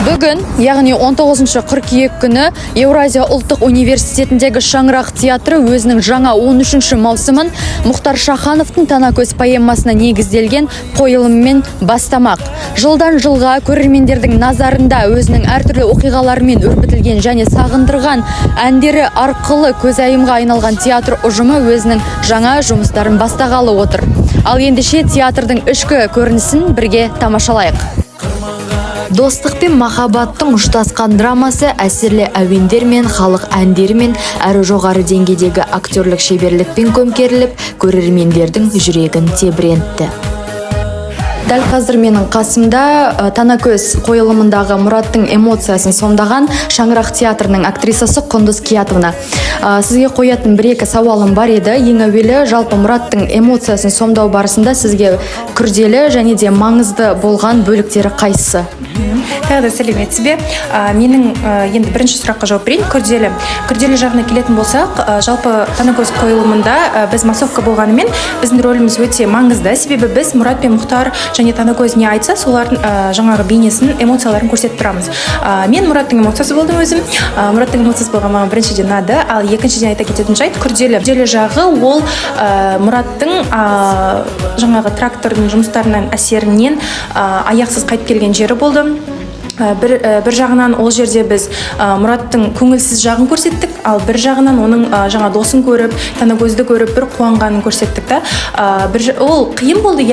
Бүгін, яғни 19 қыркүйек күні Еуразия ұлттық университетіндегі Шаңырақ театры өзінің жаңа 13-ші маусымын Мұхтар Шахановтың Танакөз поэмасына негізделген қойылыммен бастамақ. Жылдан жылға көрермендердің назарында өзінің әртүрлі оқиғаларымен өрбітілген және сағындырған әндері арқылы көзайымға айналған театр ұжымы өзінің жаңа жұмыстарын бастағалы отыр. Ал ендеше театрдың ішкі көрінісін бірге тамашалайық. Достық пен махаббаттың ұштасқан драмасы әсерлі әуендермен, халық әндерімен, әрі жоғары деңгейдегі актерлік шеберлікпен көмкеріліп, көрермендердің жүрегін тебірентті. Дәл қазір менің қасымда Танакөз қойылымындағы Мұраттың эмоциясын сомдаған Шаңырақ театрының актрисасы Құндыз Киятовна. Сізге қоятын бір-екі сауалым бар еді. Ең әуелі, жалпы Мұраттың эмоциясын сомдау барысында сізге күрделі және де маңызды болған бөліктері қайсысы? Тағы да сәлеметсіз бе? Менің енді бірінші сұраққа жауап берейін. Күрделі жағына келетін болсақ, жалпы Танакөз қойылымында біз массовка болғанымен біздің рөліміз өте маңызды. Себебі біз Мұрат пен Мұхтар және Танакөз не айтса, солардың жаңағы бейнесін, эмоцияларын көрсетіп тұрамыз. Мен Мұраттың эмоциясы болдым өзім. Мұраттың эмоциясы болған маған біріншіден ұнады, ал екіншіден айта кететін жайт күрделі жағы ол Мұраттың жаңағы трактордың жұмыстарынан әсерінен аяқсыз қайтып келген жері болды. Бір жағынан ол жерде біз Мұраттың көңілсіз жағын көрсеттік, ал бір жағынан оның жаңа досын көріп, Танакөзді көріп, бір қуанғанын көрсеттік та. Ол қиын болды,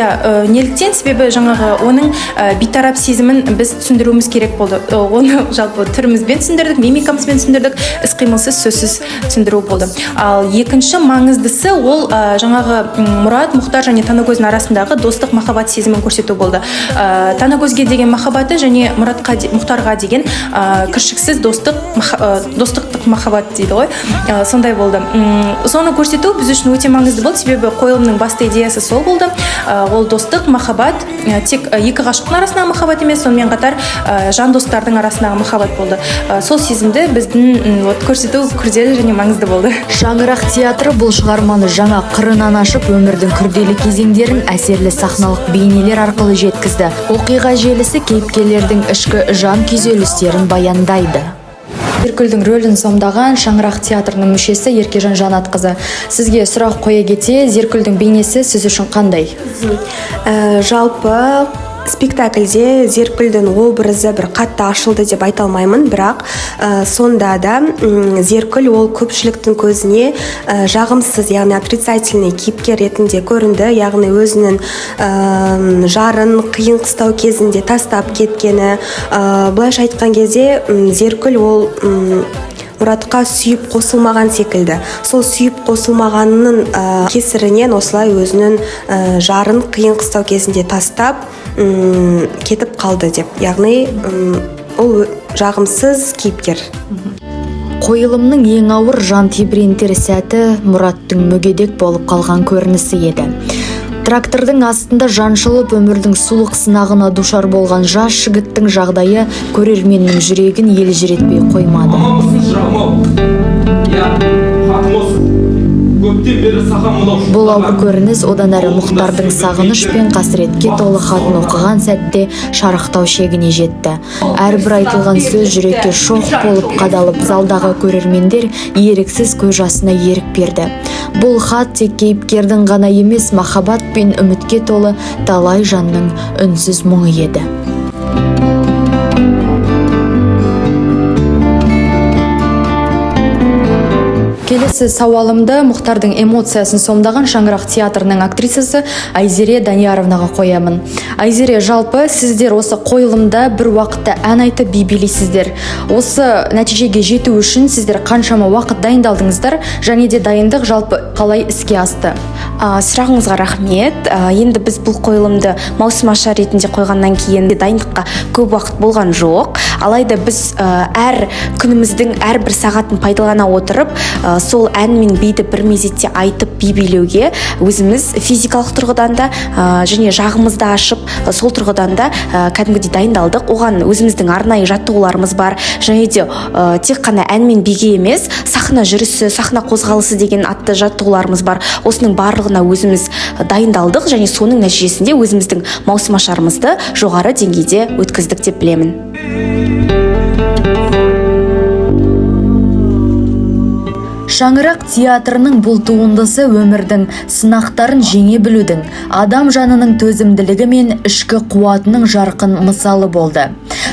неліктен? Себебі жаңағы оның бейтарап сезімін біз түсіндіруіміз керек болды. Оны жалпы түрімізбен түсіндірдік, мимикамызбен түсіндірдік, іс-қимылсыз, сөзсіз түсіндіру болды. Ал екінші маңыздысы ол жаңағы Мұрат, Мұхтар және Танакөздің арасындағы достық махаббат сезімін көрсету болды. Танакөзге деген махаббаты және Мұхтарға деген кіршіксіз достықтық махаббат дейді ғой, сондай болды. Соны көрсету біз үшін өте маңызды болды, себебі қойылымның басты идеясы сол болды. Ол достық, махаббат, тек екі ғашықтың арасындағы махаббат емес, сонымен қатар жан достардың арасындағы махаббат болды. Сол сезімді біздің көрсету күрделі және маңызды болды. Шаңырақ театры бұл шығарманы жаңа қырынан ашып, өмірдің күрделі кезеңдерін әсерлі сахналық бейнелер арқылы жеткізді. Оқиға желісі кейіпкерлердің ішкі жан күйзелістерін баяндайды. Зеркүлдің рөлін сомдаған Шаңырақ театрының мүшесі Еркежан Жанатқызы. Сізге сұрақ қоя кете, Зеркүлдің бейнесі сіз үшін қандай? Жалпы спектакльде Зеркүлдің образы бір қатты ашылды деп айта алмаймын, бірақ сонда да Зеркүл ол көпшіліктің көзіне жағымсыз, яғни отрицательный кейіпкер ретінде көрінді, яғни өзінің жарын қиын қыстау кезінде тастап кеткені. Былайша айтқан кезде Зеркүл ол Мұратқа сүйіп қосылмаған секілді. Сол сүйіп қосылмағанның кесірінен осылай өзінің жарын қиын қыстау кезінде тастап кетіп қалды деп. Яғни ол жағымсыз кейіпкер. Қойылымның ең ауыр жан тебірентер сәті Мұраттың мүгедек болып қалған көрінісі еді. Трактордың астында жаншылып өмірдің суық сынағына душар болған жас жігіттің жағдайы көрерменнің жүрегін елжіретпей қоймады. Бұл ауыр көрініс одан әрі Мұхтардың сағыныш пен қасіретке толы хатын оқыған сәтте шарықтау шегіне жетті. Әрбір айтылған сөз жүрекке шоқ болып қадалып, залдағы көрермендер еріксіз көз жасына ерік берді. Бұл хат тек кейіпкердің ғана емес, махаббат пен үмітке толы талай жанның үнсіз мұңы еді. Келесі сауалымды Мұхтардың эмоциясын сомдаған Шаңырақ театрының актрисасы Айзере Данияровнаға қоямын. Айзере, жалпы сіздер осы қойылымда бір уақытта ән айтып би билейсіздер. Осы нәтижеге жету үшін сіздер қаншама уақыт дайындалдыңыздар, және де дайындық жалпы қалай іске асты? Сұрағыңызға рахмет. Енді біз бұл қойылымды маусым ашар ретінде қойғаннан кейін дайындыққа көп уақыт болған жоқ. алайда біз әр күніміздің әрбір сағатын пайдалана отырып сол ән мен биді бір мезетте айтып би билеуге өзіміз физикалық тұрғыдан да және жағымызды ашып сол тұрғыдан да кәдімгідей дайындалдық. Оған өзіміздің арнайы жаттығуларымыз бар, және де тек қана ән мен биге емес, сахна жүрісі, сахна қозғалысы деген атты жаттығуларымыз бар. Осының барлығына өзіміз дайындалдық, және соның нәтижесінде өзіміздің маусымашарымызды жоғары деңгейде өткіздік деп білемін. Шаңырақ театрының бұл туындысы өмірдің сынақтарын жеңе білудің, адам жанының төзімділігі мен ішкі қуатының жарқын мысалы болды.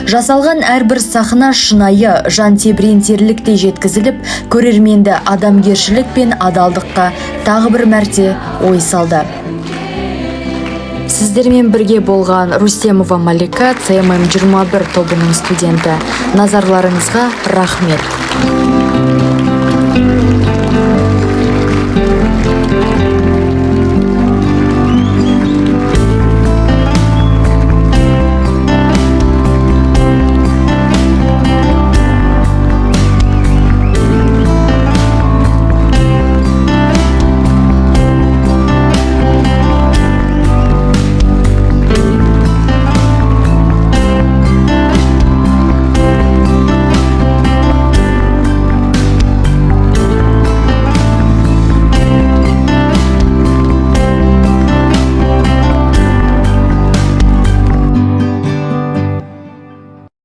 Жасалған әрбір сахна шынайы, жан тебірентерліктей жеткізіліп, көрерменді адамгершілік пен адалдыққа тағы бір мәрте ой салды. Сіздермен бірге болған Рустемова Малика, CMM 21 тобының студенті. Назарларыңызға рахмет.